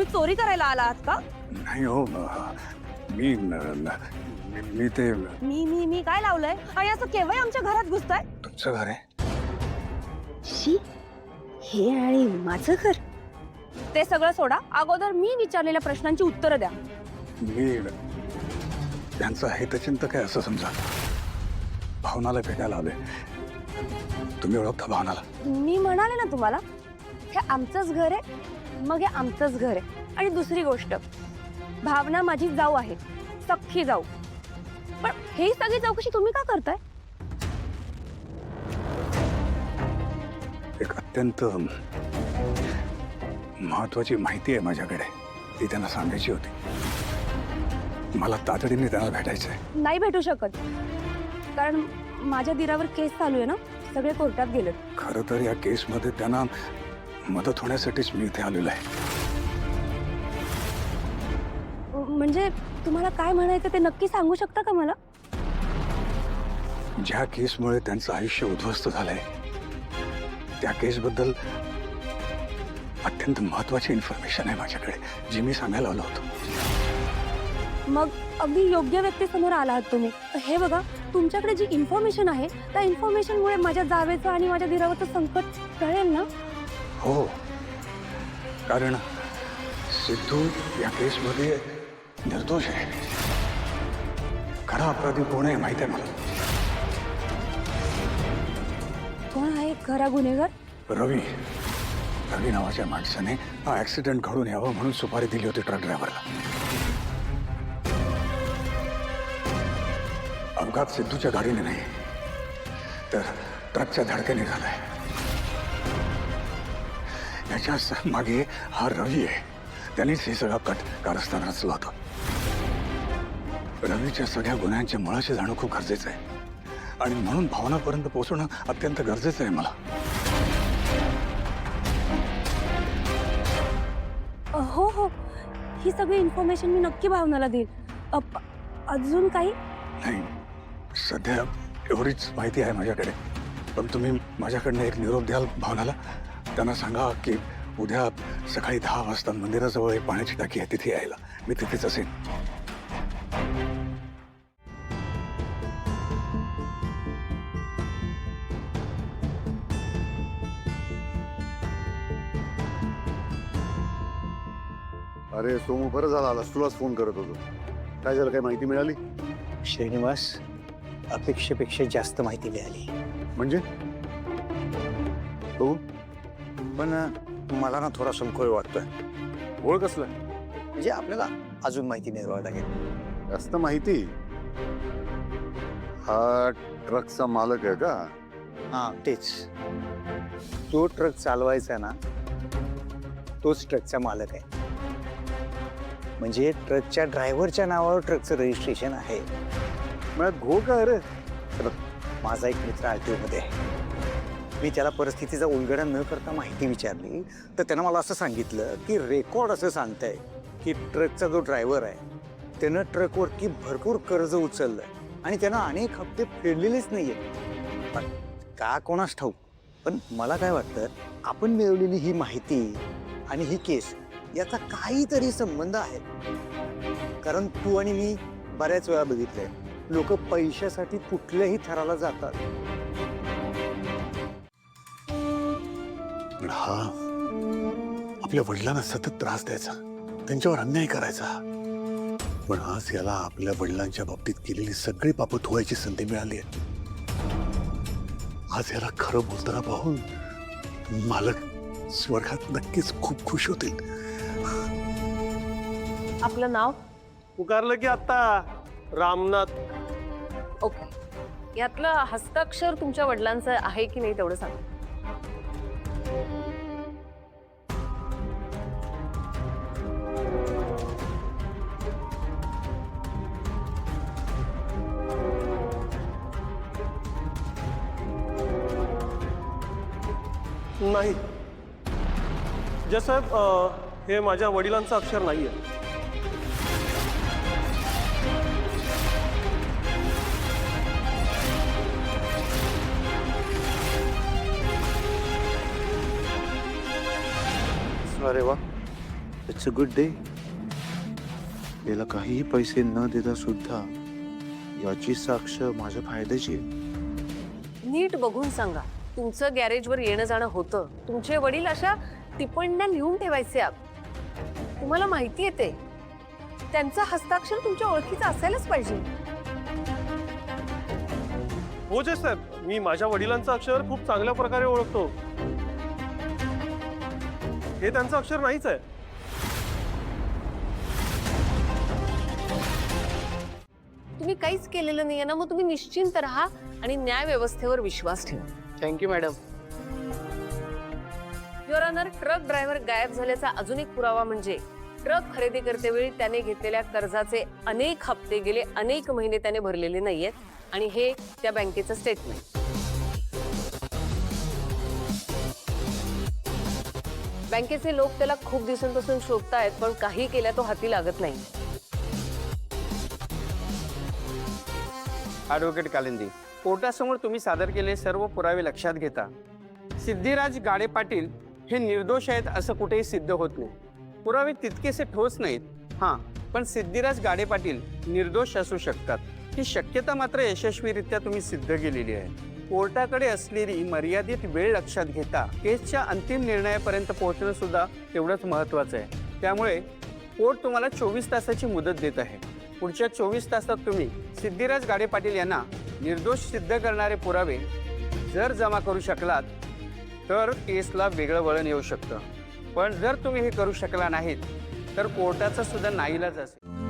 तुम्ही चोरी करायला आला आहात का? नाही हो, मी मी ते मी काय लावलंय आणि असं केव्हाही आमच्या घरात घुसताय? तुमचं घर आहे. शी, हे आणि माझं घर. ते सगळं सोडा, अगोदर मी विचारलेल्या प्रश्नांची उत्तरं द्या. मी त्यांचं हितचिंतक आहे असं समजा. भावनाला भेटायला आलोय. तुम्ही ओळखता भावनाला? मी म्हणाले ना तुम्हाला, हे आमचंच घर आहे, मग हे आमचंच घर आहे. आणि दुसरी गोष्ट, भावना माझी जाऊ आहे, सख्खी जाऊ. पण ही सगळी चौकशी तुम्ही का करताय? एक अत्यंत महत्वाची माहिती आहे माझ्याकडे, ती त्यांना सांगायची होती. मला तातडीने त्यांना भेटायचं आहे. नाही भेटू शकत, कारण माझ्या दिरावर केस चालू आहे ना, सगळे कोर्टात गेलेत. खरं तर या केसमध्ये त्यांना मदत होण्यासाठीच मी इथे आलेलो आहे. म्हणजे तुम्हाला काय म्हणायचं ते नक्की सांगू शकता का मला? ज्या केसमुळे त्यांचं आयुष्य उद्ध्वस्त झालंय, त्या केसबद्दल अत्यंत महत्वाची इन्फॉर्मेशन आहे माझ्याकडे, जी मी सांगायला आलो होतो. मग अगदी योग्य व्यक्तीसमोर आला आहात तुम्ही. हे बघा, तुमच्याकडे जी इन्फॉर्मेशन आहे, त्या इन्फॉर्मेशनमुळे माझ्या जावेचं आणि माझ्या दिरावरचं संकट टळेल ना? हो, कारण सिद्धू या केसमध्ये निर्दोष आहे. खरा अपराधी कोण आहे माहिती आहे मला. कोण आहे खरा गुन्हेगार? रवी नावाच्या माणसाने हा ऍक्सिडेंट घडून यावं म्हणून सुपारी दिली होती ट्रक ड्रायव्हरला. अपघात सिद्धूच्या गाडीने नाही, तर ट्रकच्या धडकेने झालाय. याच्या मागे हा रवी आहे. त्यांनीच हे सगळं कारस्थान रचलं होतं. रवीच्या सगळ्या गुन्ह्यांच्या मुळाशी जाणं खूप गरजेचं आहे, आणि म्हणून भावनापर्यंत पोहोचणं अत्यंत गरजेचं आहे मला. हो हो, ही सगळी इन्फॉर्मेशन मी नक्की भावनाला देईल. अजून काही? नाही, सध्या एवढीच माहिती आहे माझ्याकडे. पण तुम्ही माझ्याकडनं एक निरोप द्याल भावनाला. त्यांना सांगा की उद्या सकाळी 10 वाजता मंदिराजवळ एक पाण्याची टाकी आहे, तिथे यायला. मी तिथेच असेन. अरे सोमू, बरं झालं आलास. तुलाच फोन करत होतो. काय झालं, काय माहिती मिळाली? श्रीनिवास, अपेक्षेपेक्षा जास्त माहिती मिळाली. म्हणजे हो, पण मला ना थोडा संकोच वाटतोय. ओळ कसला? म्हणजे आपल्याला अजून माहिती मिळवावी लागेल. जास्त माहिती? हा ट्रकचा मालक आहे का? हां, तेच. जो ट्रक चालवायचा ना, तोच ट्रकचा मालक आहे. म्हणजे ट्रकच्या ड्रायव्हरच्या नावावर ट्रकचं रजिस्ट्रेशन आहे. मला घो काय रे? माझा एक मित्र RTO मध्ये आहे. मी त्याला परिस्थितीचा उलगडा न करता माहिती विचारली, तर त्यानं मला असं सांगितलं की रेकॉर्ड असं सांगतंय की ट्रकचा जो ड्रायव्हर आहे, त्यानं ट्रकवरती भरपूर कर्ज उचललंय आणि त्यानं अनेक हप्ते फेडलेलेच नाहीये. पण का कोणास ठाऊक. पण मला काय वाटतं, आपण मिळवलेली ही माहिती आणि ही केस याचा काहीतरी संबंध आहे. कारण तू आणि मी बऱ्याच वेळा बघितलंय, लोक पैशासाठी कुठल्याही थराला जातात. हा आपल्या वडिलांना सतत त्रास द्यायचा, त्यांच्यावर अन्याय करायचा. पण आज याला आपल्या वडिलांच्या बाबतीत केलेली सगळी पापं धुवायची संधी मिळाली आहे. आज याला खरं बोलताना पाहून मालक स्वर्गात नक्कीच खूप खुश होतील. आपलं नाव? पुकारलं की आता रामनाथ. ओके. यातलं हस्ताक्षर तुमच्या वडिलांचं आहे की नाही तेवढं सांगा. नाही जयसाहेब, हे माझ्या वडिलांचं अक्षर नाहीये. अरे वा, इट्स अ गुड डे. याला काहीही पैसे न देता सुद्धा याची साक्ष माझ्या फायद्याची आहे. नीट बघून सांगा. तुमचं गॅरेजवर येणं जाणं होतं. तुमचे वडील अशा टिप्पण्या लिहून ठेवायचे. तुम्हाला माहिती आहे ते. त्यांचा हस्ताक्षर तुमच्या ओळखीचा असायलाच पाहिजे. हो जे साहेब, मी माझ्या वडिलांचं अक्षर खूप चांगल्या प्रकारे ओळखतो. हे त्यांचं अक्षर नाहीच आहे. तुम्ही काहीच केलेलं नाहीये ना, मग तुम्ही निश्चिंत राहा आणि न्याय व्यवस्थेवर विश्वास ठेवा. Thank you madam. Your honour, truck driver गायब झाल्याचा अजून एक पुरावा म्हणजे ट्रक खरेदी करतेवेळी त्याने घेतलेल्या कर्जाचे अनेक हप्ते गेले अनेक महिने त्याने भरलेले नाहीयेत आणि हे त्या बँकेचं स्टेटमेंट. बँकेचे लोक त्याला खूप दिवसांपासून शोधतायत, पण काही केल्या तो हाती लागत नाही. ॲडव्होकेट कालिंदी, कोर्टासमोर तुम्ही सादर केलेले सर्व पुरावे लक्षात घेता सिद्धिराज गाडे पाटील हे निर्दोष आहेत असं कुठेही सिद्ध होत नाही. पुरावे तितकेसे ठोस नाहीत. हां, पण सिद्धिराज गाडे पाटील निर्दोष असू शकतात ही शक्यता मात्र यशस्वीरित्या तुम्ही सिद्ध केलेली आहे. कोर्टाकडे असलेली मर्यादित वेळ लक्षात घेता केसच्या अंतिम निर्णयापर्यंत पोहोचणं सुद्धा तेवढंच महत्त्वाचं आहे. त्यामुळे कोर्ट तुम्हाला 24 तासाची मुदत देत आहे. पुढच्या 24 तासात तुम्ही सिद्धिराज गाडे पाटील यांना निर्दोष सिद्ध करणारे पुरावे जर जमा करू शकलात तर केसला वेगळं वळण येऊ शकतं. पण जर तुम्ही हे करू शकला नाहीत तर कोर्टाचा सुद्धा नाईलाज असेल.